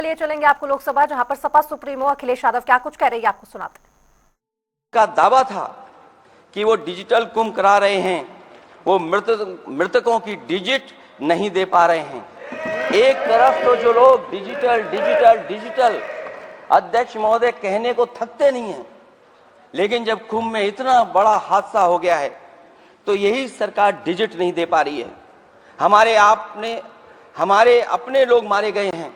लिए चलेंगे आपको लोकसभा, जहां पर सपा सुप्रीमो अखिलेश यादव क्या कुछ कह रही है, आपको सुनाते हैं। का दावा था कि वो डिजिटल कुंभ करा रहे हैं, वो मृतकों की डिजिट नहीं दे पा रहे हैं। एक तरफ तो जो लोग डिजिटल डिजिटल डिजिटल अध्यक्ष महोदय कहने को थकते नहीं हैं, लेकिन जब कुंभ में इतना बड़ा हादसा हो गया है तो यही सरकार डिजिट नहीं दे पा रही है। हमारे अपने लोग मारे गए हैं,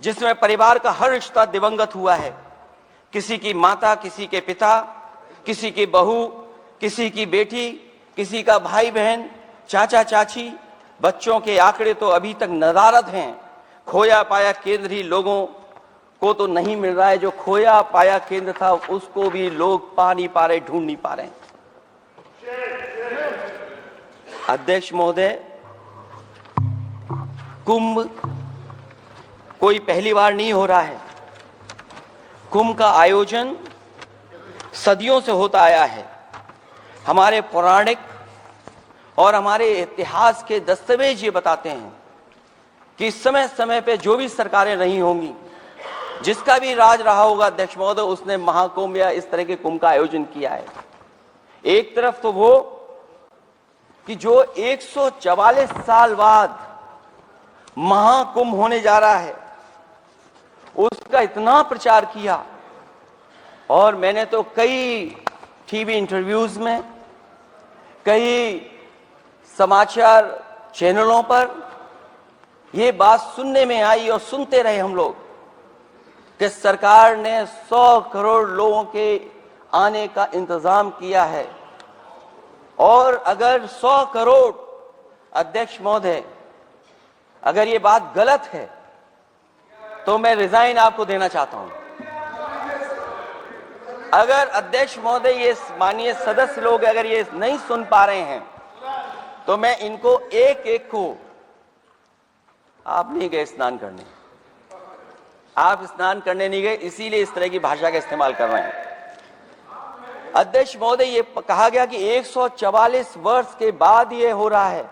जिसमें परिवार का हर रिश्ता दिवंगत हुआ है। किसी की माता, किसी के पिता, किसी की बहू, किसी की बेटी, किसी का भाई बहन, चाचा चाची। बच्चों के आंकड़े तो अभी तक नदारद हैं। खोया पाया केंद्र ही लोगों को तो नहीं मिल रहा है, जो खोया पाया केंद्र था उसको भी लोग पा नहीं पा रहे, ढूंढ नहीं पा रहे। अध्यक्ष महोदय, कुंभ कोई पहली बार नहीं हो रहा है। कुंभ का आयोजन सदियों से होता आया है। हमारे पौराणिक और हमारे इतिहास के दस्तावेज ये बताते हैं कि समय समय पे जो भी सरकारें नहीं होंगी, जिसका भी राज रहा होगा अध्यक्ष महोदय, उसने महाकुंभ या इस तरह के कुंभ का आयोजन किया है। एक तरफ तो वो कि जो 144 साल बाद महाकुंभ होने जा रहा है, उसका इतना प्रचार किया। और मैंने तो कई टीवी इंटरव्यूज में, कई समाचार चैनलों पर यह बात सुनने में आई और सुनते रहे हम लोग कि सरकार ने 100 करोड़ लोगों के आने का इंतजाम किया है। और अगर 100 करोड़, अध्यक्ष महोदय, अगर ये बात गलत है तो मैं रिजाइन आपको देना चाहता हूं। अगर अध्यक्ष महोदय, ये माननीय सदस्य लोग अगर ये नहीं सुन पा रहे हैं तो मैं इनको एक एक को, आप नहीं गए स्नान करने, आप स्नान करने नहीं गए, इसीलिए इस तरह की भाषा का इस्तेमाल कर रहे हैं। अध्यक्ष महोदय, ये कहा गया कि 144 वर्ष के बाद ये हो रहा है।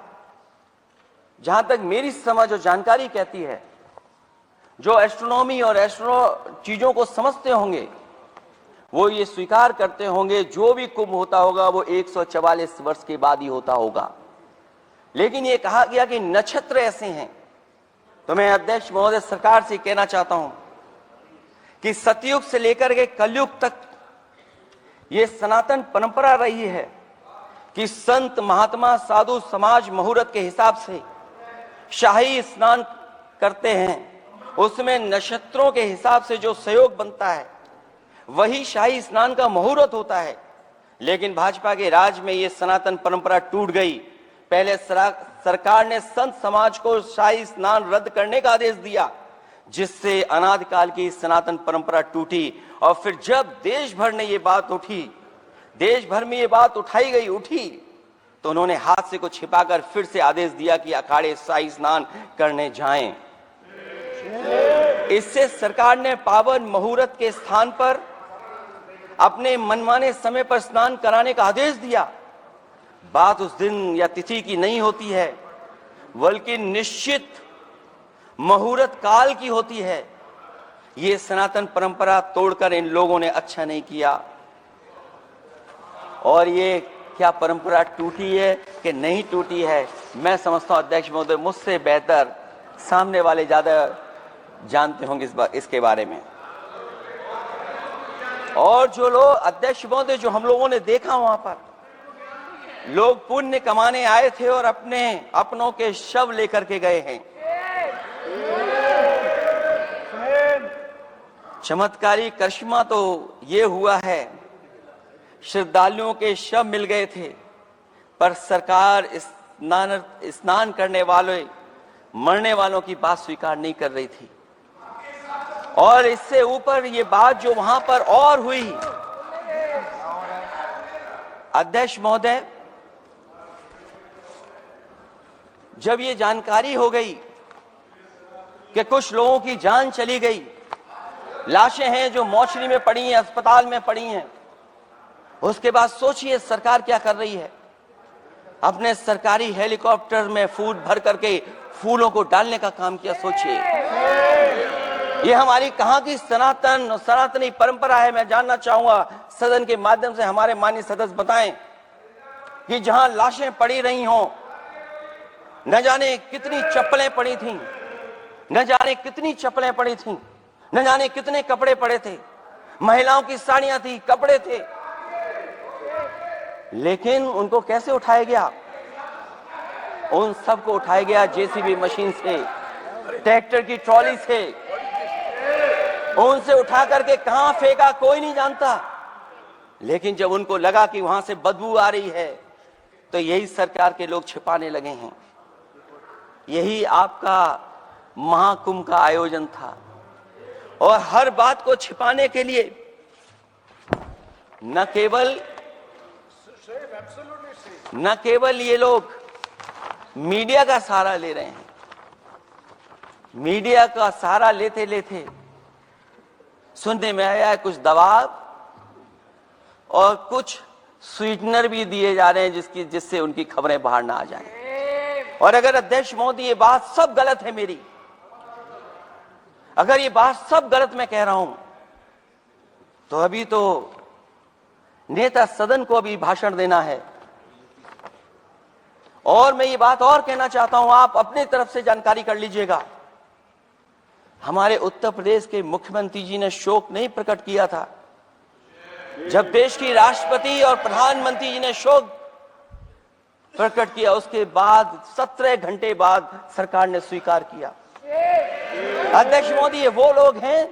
जहां तक मेरी समझ और जानकारी कहती है, जो एस्ट्रोनॉमी और एस्ट्रो चीजों को समझते होंगे वो ये स्वीकार करते होंगे, जो भी कुंभ होता होगा वो 144 वर्ष के बाद ही होता होगा। लेकिन ये कहा गया कि नक्षत्र ऐसे हैं। तो मैं अध्यक्ष महोदय सरकार से कहना चाहता हूं कि सतयुग से लेकर के कलयुग तक ये सनातन परंपरा रही है कि संत महात्मा साधु समाज मुहूर्त के हिसाब से शाही स्नान करते हैं। उसमें नक्षत्रों के हिसाब से जो सहयोग बनता है वही शाही स्नान का मुहूर्त होता है। लेकिन भाजपा के राज में ये सनातन परंपरा टूट गई। पहले सरकार ने संत समाज को शाही स्नान रद्द करने का आदेश दिया, जिससे अनादिकाल की सनातन परंपरा टूटी। और फिर जब देश भर ने ये बात उठी, देश भर में ये बात उठी, तो उन्होंने हाथ से को छिपाकर फिर से आदेश दिया कि अखाड़े शाही स्नान करने जाएं। इससे सरकार ने पावन मुहूर्त के स्थान पर अपने मनमाने समय पर स्नान कराने का आदेश दिया। बात उस दिन या तिथि की नहीं होती है, बल्कि निश्चित मुहूर्त काल की होती है। ये सनातन परंपरा तोड़कर इन लोगों ने अच्छा नहीं किया। और ये क्या परंपरा टूटी है कि नहीं टूटी है, मैं समझता हूं अध्यक्ष महोदय मुझसे बेहतर सामने वाले ज्यादा जानते होंगे इसके बारे में। और जो लोग, अध्यक्ष महोदय, जो हम लोगों ने देखा वहां पर लोग पुण्य कमाने आए थे और अपनों के शव लेकर के गए हैं। चमत्कारी करिश्मा तो ये हुआ है, श्रद्धालुओं के शव मिल गए थे, पर सरकार स्नान करने वाले मरने वालों की बात स्वीकार नहीं कर रही थी। और इससे ऊपर ये बात जो वहां पर और हुई, अध्यक्ष महोदय, जब ये जानकारी हो गई कि कुछ लोगों की जान चली गई, लाशें हैं जो मोर्चरी में पड़ी हैं, अस्पताल में पड़ी हैं, उसके बाद सोचिए सरकार क्या कर रही है। अपने सरकारी हेलीकॉप्टर में फूल भर करके फूलों को डालने का काम किया। सोचिए ये हमारी कहां की सनातनी परंपरा है? मैं जानना चाहूंगा सदन के माध्यम से हमारे माननीय सदस्य बताएं कि जहां लाशें पड़ी रही हों, न जाने कितनी चप्पलें पड़ी थीं, न जाने कितनी चप्पलें पड़ी थीं, न जाने कितने कपड़े पड़े थे, महिलाओं की साड़ियां थी, कपड़े थे, लेकिन उनको कैसे उठाया गया? उन सबको उठाया गया जेसीबी मशीन से, ट्रैक्टर की ट्रॉली से। उनसे उठा करके कहां फेंका कोई नहीं जानता, लेकिन जब उनको लगा कि वहां से बदबू आ रही है तो यही सरकार के लोग छिपाने लगे हैं। यही आपका महाकुंभ का आयोजन था, और हर बात को छिपाने के लिए न केवल ये लोग मीडिया का सहारा ले रहे हैं, मीडिया का सहारा लेते लेते सुनने में आया है कुछ दबाव और कुछ स्वीटनर भी दिए जा रहे हैं जिससे उनकी खबरें बाहर ना आ जाएं। और अगर अध्यक्ष महोदय ये बात सब गलत है मेरी, अगर ये बात सब गलत मैं कह रहा हूं, तो अभी तो नेता सदन को अभी भाषण देना है। और मैं ये बात और कहना चाहता हूं, आप अपनी तरफ से जानकारी कर लीजिएगा। हमारे उत्तर प्रदेश के मुख्यमंत्री जी ने शोक नहीं प्रकट किया था। जब देश की राष्ट्रपति और प्रधानमंत्री जी ने शोक प्रकट किया, उसके बाद 17 घंटे बाद सरकार ने स्वीकार किया। अध्यक्ष मोदी, ये वो लोग हैं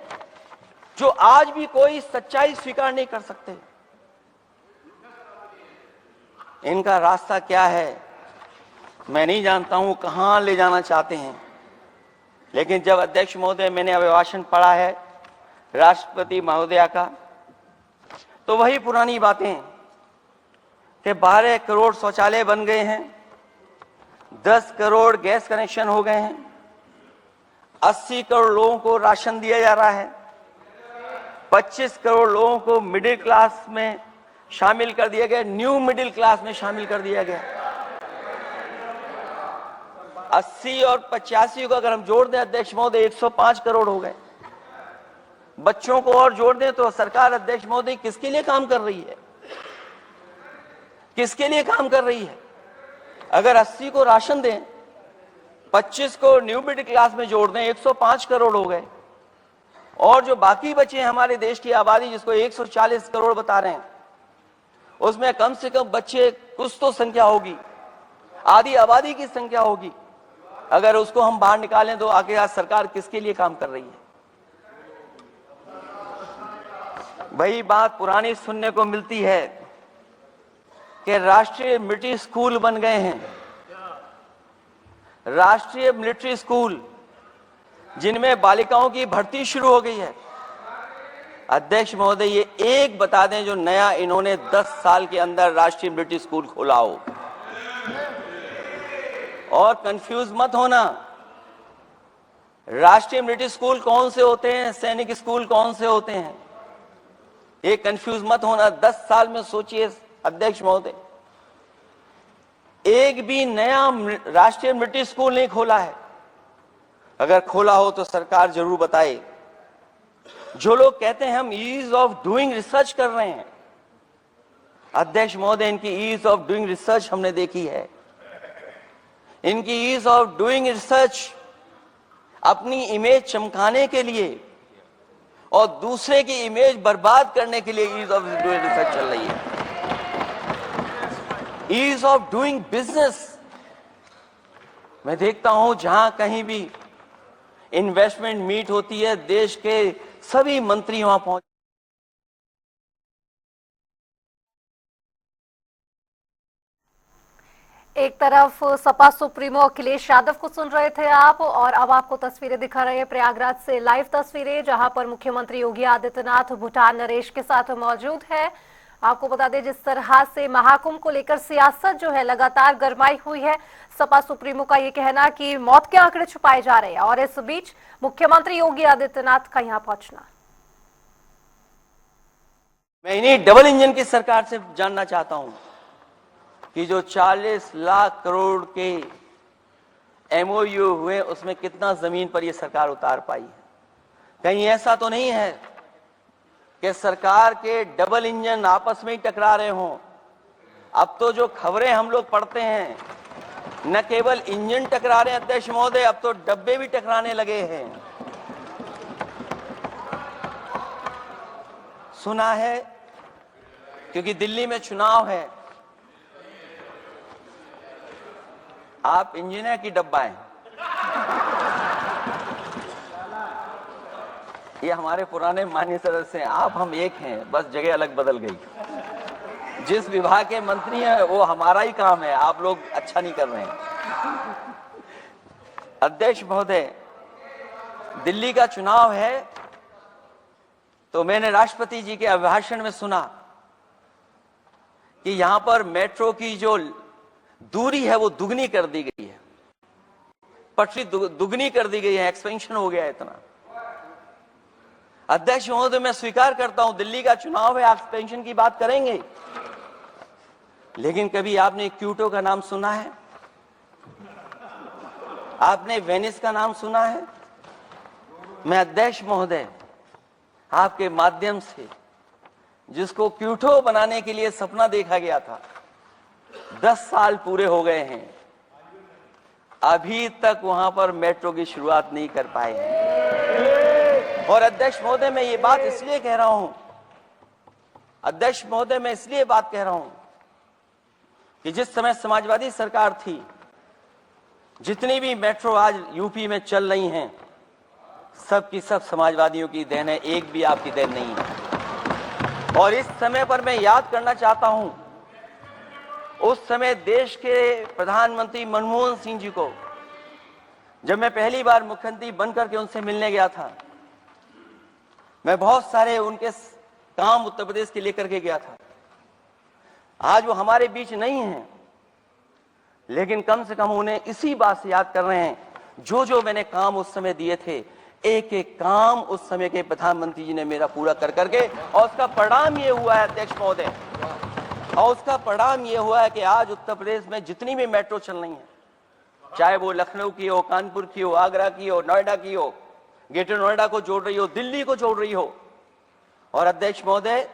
जो आज भी कोई सच्चाई स्वीकार नहीं कर सकते। इनका रास्ता क्या है मैं नहीं जानता हूं, कहां ले जाना चाहते हैं। लेकिन जब अध्यक्ष महोदय मैंने अभिभाषण पढ़ा है राष्ट्रपति महोदया का, तो वही पुरानी बातें कि 12 करोड़ शौचालय बन गए हैं, 10 करोड़ गैस कनेक्शन हो गए हैं, 80 करोड़ लोगों को राशन दिया जा रहा है, 25 करोड़ लोगों को मिडिल क्लास में शामिल कर दिया गया, न्यू मिडिल क्लास में शामिल कर दिया गया। 80 और 85 को अगर हम जोड़ दें अध्यक्ष महोदय 105 करोड़ हो गए। बच्चों को और जोड़ दें तो सरकार अध्यक्ष महोदय किसके लिए काम कर रही है? किसके लिए काम कर रही है? अगर 80 को राशन दें, 25 को न्यू मिडिल क्लास में जोड़ दें, 105 करोड़ हो गए। और जो बाकी बचे हैं हमारे देश की आबादी, जिसको 140 करोड़ बता रहे हैं, उसमें कम से कम बच्चे कुछ तो संख्या होगी, आधी आबादी की संख्या होगी। अगर उसको हम बाहर निकालें तो आगे आज सरकार किसके लिए काम कर रही है? वही बात पुरानी सुनने को मिलती है कि राष्ट्रीय मिलिट्री स्कूल बन गए हैं, राष्ट्रीय मिलिट्री स्कूल जिनमें बालिकाओं की भर्ती शुरू हो गई है। अध्यक्ष महोदय, ये एक बता दें जो नया इन्होंने 10 साल के अंदर राष्ट्रीय मिलिट्री स्कूल खोला हो। और कंफ्यूज मत होना, राष्ट्रीय मिलिट्री स्कूल कौन से होते हैं, सैनिक स्कूल कौन से होते हैं, ये कंफ्यूज मत होना। 10 साल में सोचिए अध्यक्ष महोदय, एक भी नया राष्ट्रीय मिलिट्री स्कूल नहीं खोला है। अगर खोला हो तो सरकार जरूर बताए। जो लोग कहते हैं हम ईज ऑफ डूइंग रिसर्च कर रहे हैं, अध्यक्ष महोदय इनकी ईज ऑफ डूइंग रिसर्च हमने देखी है। इनकी ईज ऑफ डूइंग रिसर्च अपनी इमेज चमकाने के लिए और दूसरे की इमेज बर्बाद करने के लिए ईज ऑफ डूइंग रिसर्च चल रही है। ईज ऑफ डूइंग बिजनेस, मैं देखता हूं जहां कहीं भी इन्वेस्टमेंट मीट होती है, देश के सभी मंत्री वहां पहुंच। एक तरफ सपा सुप्रीमो अखिलेश यादव को सुन रहे थे आप, और अब आपको तस्वीरें दिखा रहे हैं प्रयागराज से लाइव तस्वीरें, जहां पर मुख्यमंत्री योगी आदित्यनाथ भूटान नरेश के साथ मौजूद है। आपको बता दें जिस तरह से महाकुंभ को लेकर सियासत जो है लगातार गरमाई हुई है, सपा सुप्रीमो का ये कहना कि मौत के आंकड़े छुपाए जा रहे हैं, और इस बीच मुख्यमंत्री योगी आदित्यनाथ का यहां पहुंचना। मैं इन्हीं डबल इंजन की सरकार से जानना चाहता हूं कि जो 40 लाख करोड़ के MOU हुए उसमें कितना जमीन पर यह सरकार उतार पाई है। कहीं ऐसा तो नहीं है कि सरकार के डबल इंजन आपस में ही टकरा रहे हों। अब तो जो खबरें हम लोग पढ़ते हैं, न केवल इंजन टकरा रहे हैं अध्यक्ष महोदय, अब तो डब्बे भी टकराने लगे हैं। सुना है क्योंकि दिल्ली में चुनाव है, आप इंजीनियर की डब्बा हैं, ये हमारे पुराने माननीय सदस्य हैं, आप हम एक हैं, बस जगह अलग बदल गई। जिस विभाग के मंत्री हैं वो हमारा ही काम है, आप लोग अच्छा नहीं कर रहे हैं। अध्यक्ष महोदय, दिल्ली का चुनाव है तो मैंने राष्ट्रपति जी के अभिभाषण में सुना कि यहां पर मेट्रो की जो दूरी है वो दुगनी कर दी गई है, पटरी दुगनी कर दी गई है, एक्सपेंशन हो गया है इतना। अध्यक्ष महोदय, मैं स्वीकार करता हूं दिल्ली का चुनाव है, आप एक्सपेंशन की बात करेंगे, लेकिन कभी आपने क्यूटो का नाम सुना है? आपने वेनिस का नाम सुना है? मैं अध्यक्ष महोदय आपके माध्यम से, जिसको क्यूटो बनाने के लिए सपना देखा गया था, 10 साल पूरे हो गए हैं, अभी तक वहां पर मेट्रो की शुरुआत नहीं कर पाए हैं। और अध्यक्ष महोदय, मैं ये बात इसलिए कह रहा हूं, अध्यक्ष महोदय मैं इसलिए बात कह रहा हूं कि जिस समय समाजवादी सरकार थी, जितनी भी मेट्रो आज यूपी में चल रही हैं, सब की सब समाजवादियों की देन है, एक भी आपकी देन नहीं है। और इस समय पर मैं याद करना चाहता हूं, उस समय देश के प्रधानमंत्री मनमोहन सिंह जी को जब मैं पहली बार मुख्यमंत्री बनकर के उनसे मिलने गया था, मैं बहुत सारे उनके काम उत्तर प्रदेश के लेकर के गया था। आज वो हमारे बीच नहीं है, लेकिन कम से कम उन्हें इसी बात से याद कर रहे हैं, जो जो मैंने काम उस समय दिए थे, एक एक काम उस समय के प्रधानमंत्री जी ने मेरा पूरा कर करके, और उसका परिणाम ये हुआ है अध्यक्ष महोदय, और उसका परिणाम ये हुआ है कि आज उत्तर प्रदेश में जितनी भी मेट्रो चल रही है, चाहे वो लखनऊ की हो, कानपुर की हो, आगरा की हो, नोएडा की हो, ग्रेटर नोएडा को जोड़ रही हो, दिल्ली को जोड़ रही हो। और अध्यक्ष महोदय,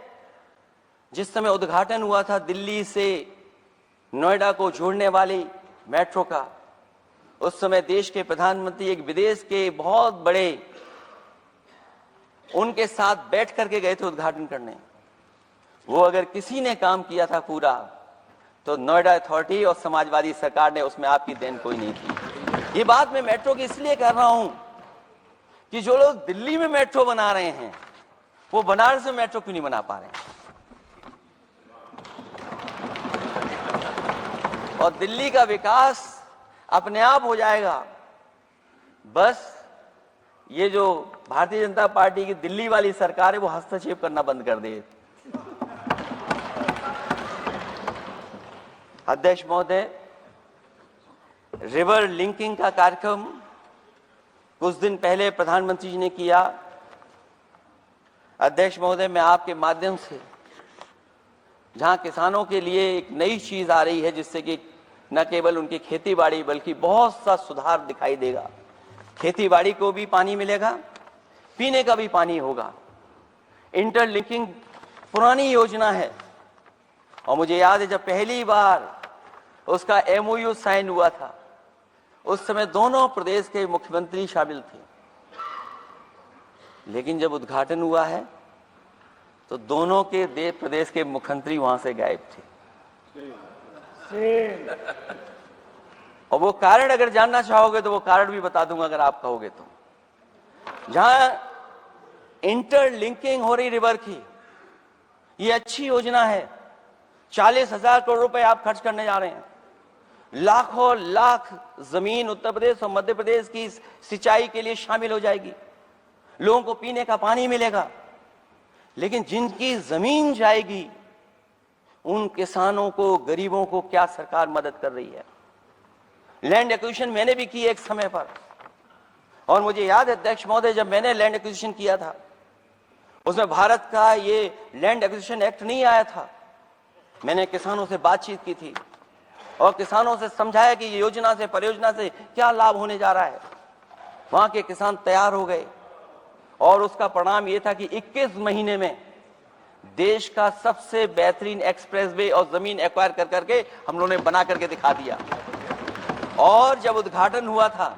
जिस समय उद्घाटन हुआ था दिल्ली से नोएडा को जोड़ने वाली मेट्रो का, उस समय देश के प्रधानमंत्री एक विदेश के बहुत बड़े उनके साथ बैठ करके गए थे उद्घाटन करने। वो अगर किसी ने काम किया था पूरा, तो नोएडा अथॉरिटी और समाजवादी सरकार ने, उसमें आपकी देन कोई नहीं थी। ये बात मैं मेट्रो की इसलिए कर रहा हूं कि जो लोग दिल्ली में मेट्रो बना रहे हैं, वो बनारस में मेट्रो क्यों नहीं बना पा रहे हैं? और दिल्ली का विकास अपने आप हो जाएगा, बस ये जो भारतीय जनता पार्टी की दिल्ली वाली सरकार है वो हस्तक्षेप करना बंद कर दे। अध्यक्ष महोदय, रिवर लिंकिंग का कार्यक्रम कुछ दिन पहले प्रधानमंत्री जी ने किया। अध्यक्ष महोदय, मैं आपके माध्यम से, जहां किसानों के लिए एक नई चीज आ रही है, जिससे कि न केवल उनकी खेती बाड़ी बल्कि बहुत सा सुधार दिखाई देगा। खेती बाड़ी को भी पानी मिलेगा, पीने का भी पानी होगा। इंटरलिंकिंग पुरानी योजना है, और मुझे याद है जब पहली बार उसका MOU साइन हुआ था, उस समय दोनों प्रदेश के मुख्यमंत्री शामिल थे, लेकिन जब उद्घाटन हुआ है तो दोनों के प्रदेश के मुख्यमंत्री वहां से गायब थे। और वो कारण अगर जानना चाहोगे तो वो कारण भी बता दूंगा अगर आप कहोगे तो। जहां इंटरलिंकिंग हो रही रिवर की, ये अच्छी योजना है। 40,000 करोड़ रुपए आप खर्च करने जा रहे हैं। लाखों लाख जमीन उत्तर प्रदेश और मध्य प्रदेश की सिंचाई के लिए शामिल हो जाएगी। लोगों को पीने का पानी मिलेगा, लेकिन जिनकी जमीन जाएगी उन किसानों को, गरीबों को क्या सरकार मदद कर रही है? लैंड एक्विजिशन मैंने भी की एक समय पर, और मुझे याद है अध्यक्ष महोदय, जब मैंने लैंड एक्विजिशन किया था, उसमें भारत का ये लैंड एक्विजिशन एक्ट नहीं आया था। मैंने किसानों से बातचीत की थी और किसानों से समझाया कि ये योजना से, परियोजना से क्या लाभ होने जा रहा है। वहां के किसान तैयार हो गए, और उसका परिणाम यह था कि 21 महीने में देश का सबसे बेहतरीन एक्सप्रेसवे और जमीन एक्वायर कर करके हम लोगों ने बना करके दिखा दिया। और जब उद्घाटन हुआ था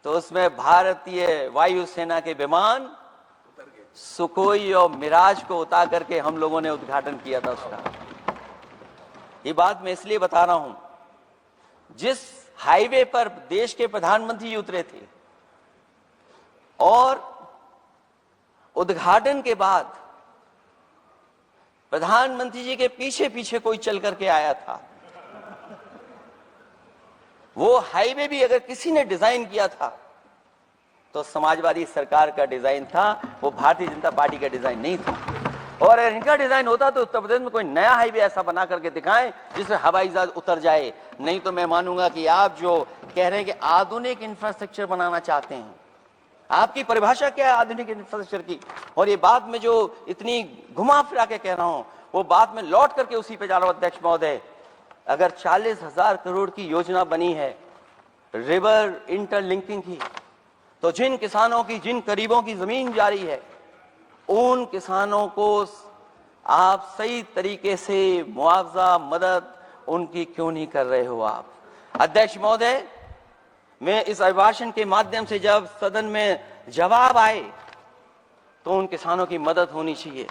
तो उसमें भारतीय वायुसेना के विमान सुखोई और मिराज को उतार करके हम लोगों ने उद्घाटन किया था उसका। ये बात मैं इसलिए बता रहा हूं, जिस हाईवे पर देश के प्रधानमंत्री उतरे थे और उद्घाटन के बाद प्रधानमंत्री जी के पीछे पीछे कोई चल करके आया था, वो हाईवे भी अगर किसी ने डिजाइन किया था तो समाजवादी सरकार का डिजाइन था, वो भारतीय जनता पार्टी का डिजाइन नहीं था। और अगर इनका डिजाइन होता तो उत्तर प्रदेश में कोई नया हाईवे ऐसा बना करके दिखाएं जिसमें हवाई जहाज उतर जाए। नहीं तो मैं मानूंगा कि आप जो कह रहे हैं कि आधुनिक इंफ्रास्ट्रक्चर बनाना चाहते हैं, आपकी परिभाषा क्या है आधुनिक इंफ्रास्ट्रक्चर की? और ये बात में जो इतनी घुमा फिरा के कह रहा हूं, वो बात में लौट करके उसी पे जा रहा हूं। अध्यक्ष महोदय, अगर 40,000 करोड़ की योजना बनी है रिवर इंटरलिंकिंग की, तो जिन किसानों की, जिन गरीबों की जमीन जा रही है, उन किसानों को आप सही तरीके से मुआवजा, मदद उनकी क्यों नहीं कर रहे हो आप? अध्यक्ष महोदय, मैं इस अभिभाषण के माध्यम से जब सदन में जवाब आए तो उन किसानों की मदद होनी चाहिए।